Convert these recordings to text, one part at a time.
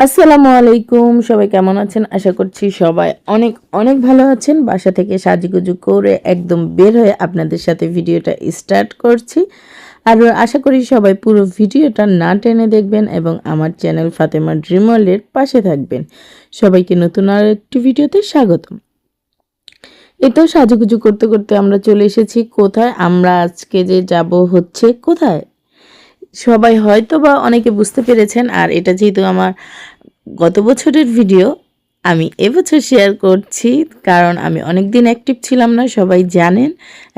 আসসালামু আলাইকুম, সবাই কেমন আছেন? আশা করছি সবাই অনেক অনেক ভালো আছেন। বাসা থেকে সাজুগুজু করে একদম বের হয়ে আপনাদের সাথে ভিডিওটা স্টার্ট করছি। আর আশা করি সবাই পুরো ভিডিওটা না টেনে দেখবেন এবং আমার চ্যানেল ফাতেমা ড্রিম ওয়ার্ল্ডের পাশে থাকবেন। সবাইকে নতুন আর একটি ভিডিওতে স্বাগতম। এই তো সাজুগুজু করতে করতে আমরা চলে এসেছি কোথায়? আমরা আজকে যে যাব হচ্ছে কোথায়? সবাই হয়তো বা অনেকে বুঝতে পেরেছেন। আর এটা যেহেতু আমার গত বছরের ভিডিও, আমি এবছর শেয়ার করছি, কারণ আমি অনেক দিন অ্যাক্টিভ ছিলাম না, সবাই জানেন।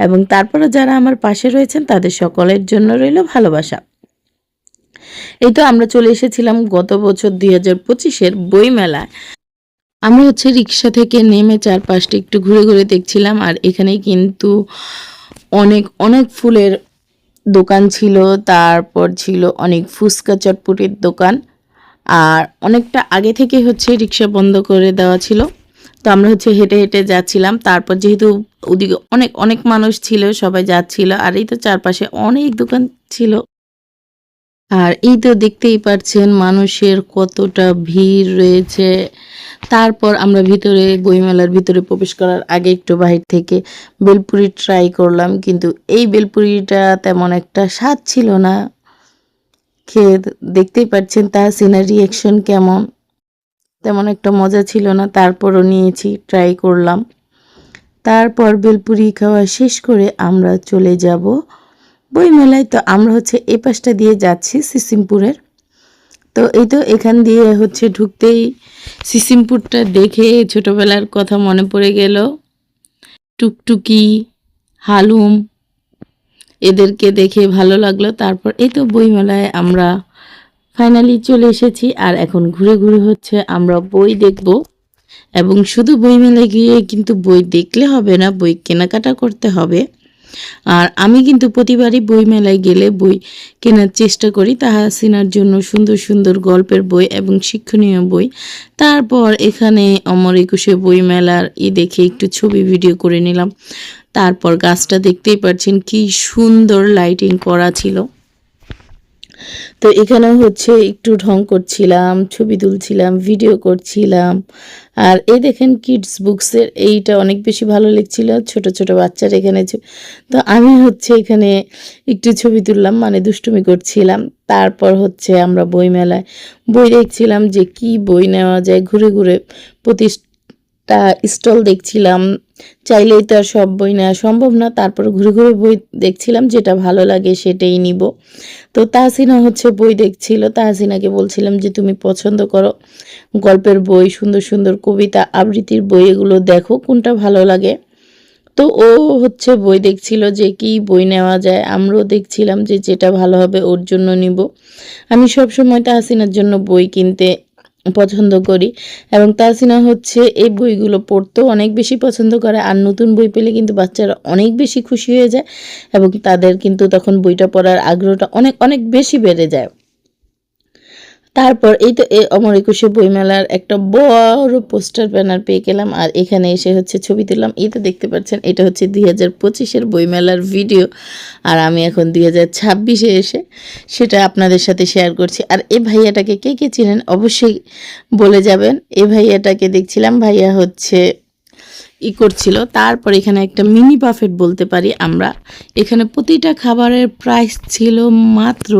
এবং তারপরে যারা আমার পাশে রয়েছেন তাদের সকলের জন্য রইল ভালোবাসা। এই তো আমরা চলে এসেছিলাম গত বছর 2025-এর বইমেলায়। আমরা হচ্ছে রিক্সা থেকে নেমে চারপাশটা একটু ঘুরে ঘুরে দেখছিলাম। আর এখানেই কিন্তু অনেক অনেক ফুলের দোকান ছিল, তারপর ছিল অনেক ফুচকা চটপটির দোকান। আর অনেকটা আগে থেকে হচ্ছে রিক্সা বন্ধ করে দেওয়া ছিল, তো আমরা হচ্ছে হেঁটে হেঁটে যাচ্ছিলাম। তারপর যেহেতু ওদিকে অনেক অনেক মানুষ ছিল, সবাই যাচ্ছিল। আর এই তো চারপাশে অনেক দোকান ছিল। আর এই তো দেখতেই পাচ্ছেন মানুষের কতটা ভিড় রয়েছে। তারপর আমরা ভিতরে বইমেলার ভিতরে প্রবেশ করার আগে একটু বাহির থেকে বেলপুরি ট্রাই করলাম, কিন্তু এই বেলপুরিটা তেমন একটা স্বাদ ছিল না। খেয়ে দেখতেই পাচ্ছেন তাহসিনার রিয়াকশন কেমন, তেমন একটা মজা ছিল না। তারপরও নিয়েছি, ট্রাই করলাম। তারপর বেলপুরি খাওয়া শেষ করে আমরা চলে যাব বইমেলায়। তো আমরা হচ্ছে এই পাশটা দিয়ে যাচ্ছি সিসিমপুরের। তো এই তো এখান দিয়ে হচ্ছে ঢুকতেই সিসিমপুরটা দেখে ছোটবেলার কথা মনে পড়ে গেল। টুকটুকি, হালুম, এদেরকে দেখে ভালো লাগলো। তারপর এই তো বইমেলায় আমরা ফাইনালি চলে এসেছি। আর এখন ঘুরে ঘুরে হচ্ছে আমরা বই দেখব। এবং শুধু বইমেলায় গিয়ে কিন্তু বই দেখলে হবে না, বই কেনাকাটা করতে হবে। আর আমি কিন্তু প্রতিবারই বইমেলায় গেলে বই কেনার চেষ্টা করি তাহসিনার জন্য, সুন্দর সুন্দর গল্পের বই এবং শিক্ষণীয় বই। তারপর এখানে অমর একুশে বইমেলার দেখে একটু ছবি ভিডিও করে নিলাম। তারপর গাছটা দেখতেই পাচ্ছেন কি সুন্দর লাইটিং করা ছিল। তো এখানে হচ্ছে একটু ঢং করছিলাম, ছবি তুলছিলাম, ভিডিও করছিলাম। আর এই দেখেন কিডস বুকসের এইটা অনেক বেশি ভালো লাগছিল, ছোট ছোট বাচ্চারা এখানে। তো আমি হচ্ছে এখানে একটু ছবি তুললাম, মানে দুষ্টুমি করছিলাম। তারপর হচ্ছে আমরা বইমেলায় বই দেখছিলাম যে কি বই নেওয়া যায়, ঘুরে ঘুরে প্রতিটা স্টল দেখছিলাম। চাইলেই তো আর সব বই নেওয়া সম্ভব না, তারপর ঘুরে ঘুরে বই দেখছিলাম, যেটা ভালো লাগে সেটাই নিব। তো তাহসিনা হচ্ছে বই দেখছিল। তাহসিনাকে বলছিলাম যে তুমি পছন্দ করো গল্পের বই, সুন্দর সুন্দর কবিতা আবৃত্তির বই, এগুলো দেখো কোনটা ভালো লাগে। তো ও হচ্ছে বই দেখছিল যে কি বই নেওয়া যায়। আমরাও দেখছিলাম যে যেটা ভালো হবে ওর জন্য নিব। আমি সবসময় তাহসিনার জন্য বই কিনতে পছন্দ করি। এবং তাহসিনা হচ্ছে এই বইগুলো পড়তেও অনেক বেশি পছন্দ করে। আর নতুন বই পেলে কিন্তু বাচ্চারা অনেক বেশি খুশি হয়ে যায় এবং তাদের কিন্তু তখন বইটা পড়ার আগ্রহটা অনেক অনেক বেশি বেড়ে যায়। তারপর এই তো অমর একুশে বইমেলার একটা বড় পোস্টার ব্যানার পেয়ে গেলাম। আর এখানে এসে হচ্ছে ছবি তুললাম। এই তো দেখতে পাচ্ছেন এটা হচ্ছে 2025-এর বইমেলার ভিডিও। আর আমি এখন 2026-এ এসে সেটা আপনাদের সাথে শেয়ার করছি। আর এই ভাইয়াটাকে কে কে চিনেন অবশ্যই বলে যাবেন। এই ভাইয়াটাকে দেখছিলাম, ভাইয়া হচ্ছে করছিল। তারপর এখানে একটা মিনি বাফেট বলতে পারি আমরা। এখানে প্রতিটা খাবারের প্রাইস ছিল মাত্র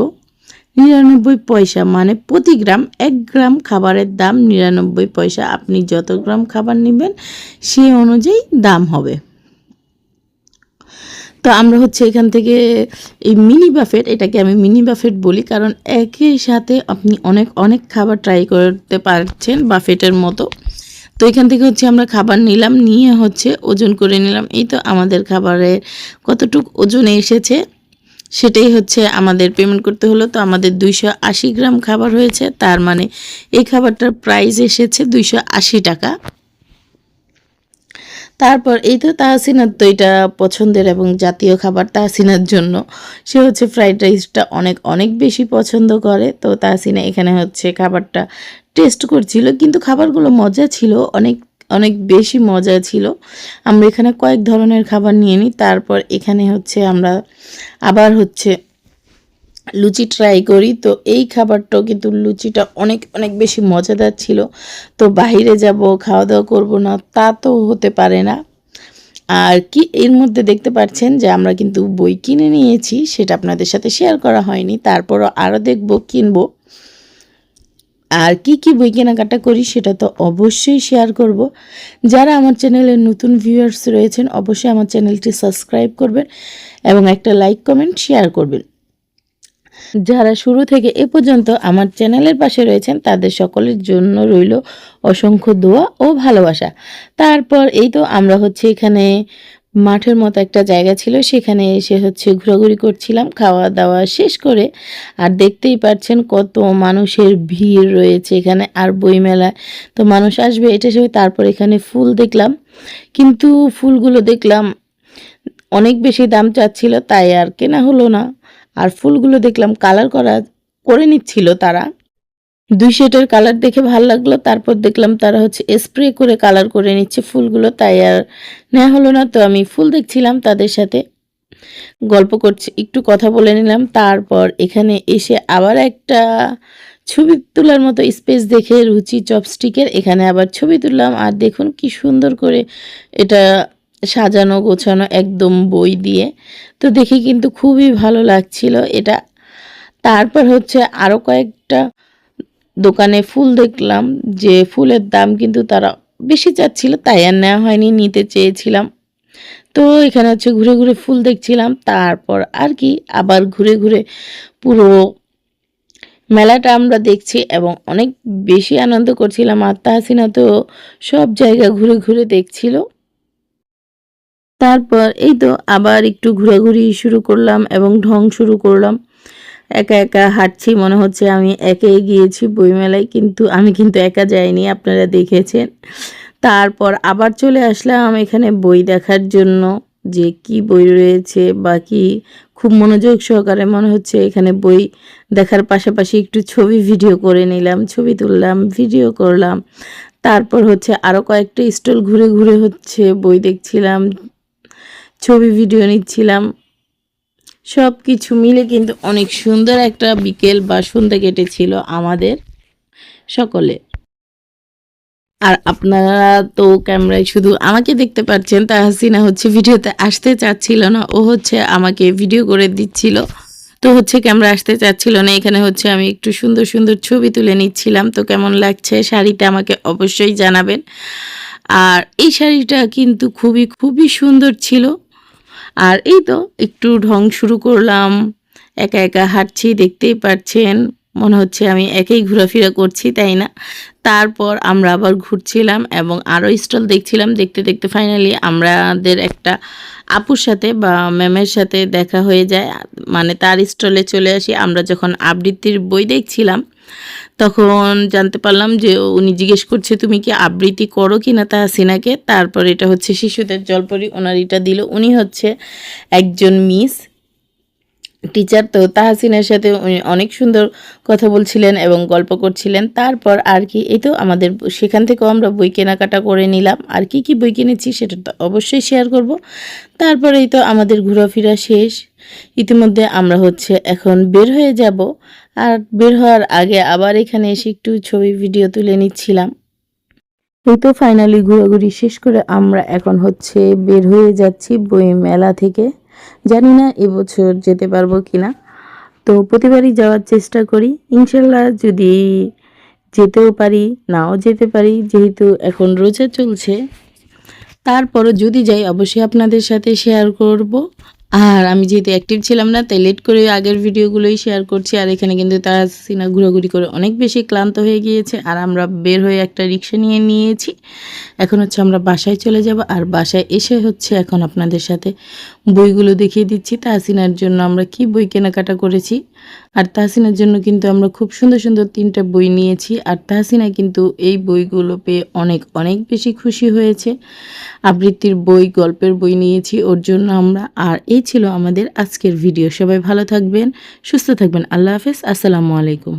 99 পয়সা, মানে প্রতি গ্রাম 1 গ্রাম খাবারের দাম 99 পয়সা। আপনি যত গ্রাম খাবার নেবেন সেই অনুযায়ী দাম হবে। তো আমরা হচ্ছে এখান থেকে এই মিনি বাফেট, এটাকে আমি মিনি বাফেট বলি কারণ একই সাথে আপনি অনেক অনেক খাবার ট্রাই করতে পারছেন বাফেটের মতো। তো এখান থেকে হচ্ছে আমরা খাবার নিলাম, নিয়ে হচ্ছে ওজন করে নিলাম। এই তো আমাদের খাবারের কতটুক ওজনে এসেছে সেটাই হচ্ছে আমাদের পেমেন্ট করতে হলো। তো আমাদের 280 গ্রাম খাবার হয়েছে, তার মানে এই খাবারটার প্রাইস এসেছে 280 টাকা। তারপর এই তো তাহসিনার তো এটা পছন্দের এবং জাতীয় খাবার তাহসিনার জন্য। সে হচ্ছে ফ্রাইড রাইসটা অনেক অনেক বেশি পছন্দ করে। তো তাহসিনা এখানে হচ্ছে খাবারটা টেস্ট করছিল, কিন্তু খাবারগুলো মজা ছিল, অনেক অনেক বেশি মজা ছিল। আমরা এখানে কয়েক ধরনের খাবার নিয়ে নিই। তারপর এখানে হচ্ছে আমরা আবার হচ্ছে লুচি ট্রাই করি। তো এই খাবারটাও কিন্তু লুচিটা অনেক অনেক বেশি মজাদার ছিল। তো বাইরে যাব, খাওয়া দাওয়া করব না, তা তো হতে পারে না। আর কি এর মধ্যে দেখতে পাচ্ছেন যে আমরা কিন্তু বই কিনে নিয়েছি, সেটা আপনাদের সাথে শেয়ার করা হয়নি। তারপরও আরও দেখব, কিনবো। আর কি কি বই কেনাকাটা করি সেটা তো অবশ্যই শেয়ার করব। যারা আমার চ্যানেলের নতুন ভিউয়ার্স রয়েছেন অবশ্যই আমার চ্যানেলটি সাবস্ক্রাইব করবেন এবং একটা লাইক কমেন্ট শেয়ার করবেন। যারা শুরু থেকে এ পর্যন্ত আমার চ্যানেলের পাশে রয়েছেন তাদের সকলের জন্য রইল অসংখ্য দোয়া ও ভালোবাসা। তারপর এই তো আমরা হচ্ছে এখানে মাঠের মতো একটা জায়গা ছিল, সেখানে এসে হচ্ছে ঘোরাঘুরি করছিলাম খাওয়া দাওয়া শেষ করে। আর দেখতেই পাচ্ছেন কত মানুষের ভিড় রয়েছে এখানে। আর বইমেলায় তো মানুষ আসবে এটা সে। তারপর এখানে ফুল দেখলাম, কিন্তু ফুলগুলো দেখলাম অনেক বেশি দাম চাচ্ছিল, তাই আর কেনা হলো না। আর ফুলগুলো দেখলাম কালার করে নিচ্ছিল তারা। ২ শেডের কালার দেখে ভাল লাগলো। তারপর দেখলাম তারা হচ্ছে স্প্রে করে কালার করে নিচ্ছে ফুলগুলো, তাই আর নেওয়া হলো না। তো আমি ফুল দেখছিলাম, তাদের সাথে গল্প করছি, একটু কথা বলে নিলাম। তারপর এখানে এসে আবার একটা ছবি তোলার মতো স্পেস দেখে রুচি চপস্টিকের এখানে আবার ছবি তুললাম। আর দেখুন কি সুন্দর করে এটা সাজানো গোছানো একদম বই দিয়ে। তো দেখে কিন্তু খুবই ভালো লাগছিল এটা। তারপর হচ্ছে আরও কয়েকটা দোকানে ফুল দেখলাম, যে ফুলের দাম কিন্তু তারা বেশি চাচ্ছিল, তাই আর নেওয়া হয়নি, নিতে চেয়েছিলাম। তো এখানে হচ্ছে ঘুরে ঘুরে ফুল দেখছিলাম। তারপর আর কি আবার ঘুরে ঘুরে পুরো মেলাটা আমরা দেখছি এবং অনেক বেশি আনন্দ করছিলাম। আর তাহসিনা তো সব জায়গা ঘুরে ঘুরে দেখছিল। তারপর এই তো আবার একটু ঘোরাঘুরি শুরু করলাম এবং ঢং শুরু করলাম। একা একা হাঁটছি, মনে হচ্ছে আমি একাই গিয়েছি বইমেলায়, কিন্তু আমি কিন্তু একা যাইনি, আপনারা দেখেছেন। তারপর আবার চলে আসলাম এখানে বই দেখার জন্য, যে কি বই রয়েছে বা কি। খুব মনোযোগ সহকারে মনে হচ্ছে এখানে বই দেখার পাশাপাশি একটু ছবি ভিডিও করে নিলাম, ছবি তুললাম, ভিডিও করলাম। তারপর হচ্ছে আরও কয়েকটা স্টল ঘুরে ঘুরে হচ্ছে বই দেখছিলাম, ছবি ভিডিও নিচ্ছিলাম। সব কিছু মিলে কিন্তু অনেক সুন্দর একটা বিকেল বা সন্ধ্যা কেটেছিল আমাদের সকলে। আর আপনারা তো ক্যামেরায় শুধু আমাকে দেখতে পাচ্ছেন, তাহসিনা হচ্ছে ভিডিওতে আসতে চাচ্ছিল না, ও হচ্ছে আমাকে ভিডিও করে দিচ্ছিল। তো হচ্ছে ক্যামেরা আসতে চাচ্ছিল না। এখানে হচ্ছে আমি একটু সুন্দর সুন্দর ছবি তুলে নিচ্ছিলাম। তো কেমন লাগছে শাড়িটা আমাকে অবশ্যই জানাবেন। আর এই শাড়িটা কিন্তু খুবই খুবই সুন্দর ছিল। আর এই তো একটু ঢং শুরু করলাম, একা একা হাঁটছি, দেখতেই পাচ্ছেন মনে হচ্ছে আমি একাই ঘোরাফেরা করছি, তাই না? তারপর আমরা আবার ঘুরছিলাম এবং আরও স্টল দেখছিলাম। দেখতে দেখতে ফাইনালি আমাদের একটা আপুর সাথে বা ম্যামের সাথে দেখা হয়ে যায়, মানে তার স্টলে চলে আসি। আমরা যখন আবৃত্তির বই দেখছিলাম তখন জানতে পারলাম যে উনি জিজ্ঞেস করছে তুমি কি আবৃত্তি করো কি না তাহসিনাকে। তারপর এটা হচ্ছে শিশুদের জলপরি, ওনার এটা দিল। উনি হচ্ছে একজন মিস টিচার। তো তাহসিনের সাথে উনি অনেক সুন্দর কথা বলছিলেন এবং গল্প করছিলেন। তারপর আর কি এই তো আমাদের সেখান থেকেও আমরা বই কেনাকাটা করে নিলাম। আর কি কি বই কিনেছি সেটা তো অবশ্যই শেয়ার করব। তারপরে এই তো আমাদের ঘোরাফেরা শেষ। ইতিমধ্যে আমরা হচ্ছে এখন বের হয়ে যাব। আর বের হওয়ার আগে আবার এখানে এসে একটু ছবি ভিডিও তুলে নিচ্ছিলাম। এই তো ফাইনালি ঘোরাঘুরি শেষ করে আমরা এখন হচ্ছে বের হয়ে যাচ্ছি বই মেলা থেকে। জানি না এবছর যেতে পারবো কিনা। তো প্রতিবারই যাওয়ার চেষ্টা করি, ইনশাল্লাহ যদি যেতেও পারি নাও যেতে পারি, যেহেতু এখন রোজা চলছে। তারপরও যদি যাই অবশ্যই আপনাদের সাথে শেয়ার করব। আর আমি যেহেতু অ্যাক্টিভ ছিলাম না তাই লেট করে আগের ভিডিওগুলোই শেয়ার করছি। আর এখানে কিন্তু তাহসিনা ঘোরাঘুরি করে অনেক বেশি ক্লান্ত হয়ে গিয়েছে। আর আমরা বের হয়ে একটা রিক্সা নিয়ে নিয়েছি। এখন হচ্ছে আমরা বাসায় চলে যাব। আর বাসায় এসে হচ্ছে এখন আপনাদের সাথে বইগুলো দেখিয়ে দিচ্ছি তাহসিনার জন্য আমরা কি বই কেনাকাটা করেছি। আর তাহসিনার জন্য কিন্তু আমরা খুব সুন্দর সুন্দর 3টা বই নিয়েছি। আর তাহসিনা কিন্তু এই বইগুলো পেয়ে অনেক অনেক বেশি খুশি হয়েছে। আবৃত্তির বই, গল্পের বই নিয়েছি ওর জন্য আমরা। আর এই ছিল আমাদের আজকের ভিডিও। সবাই ভালো থাকবেন, সুস্থ থাকবেন। আল্লাহ হাফেজ, আসসালামু আলাইকুম।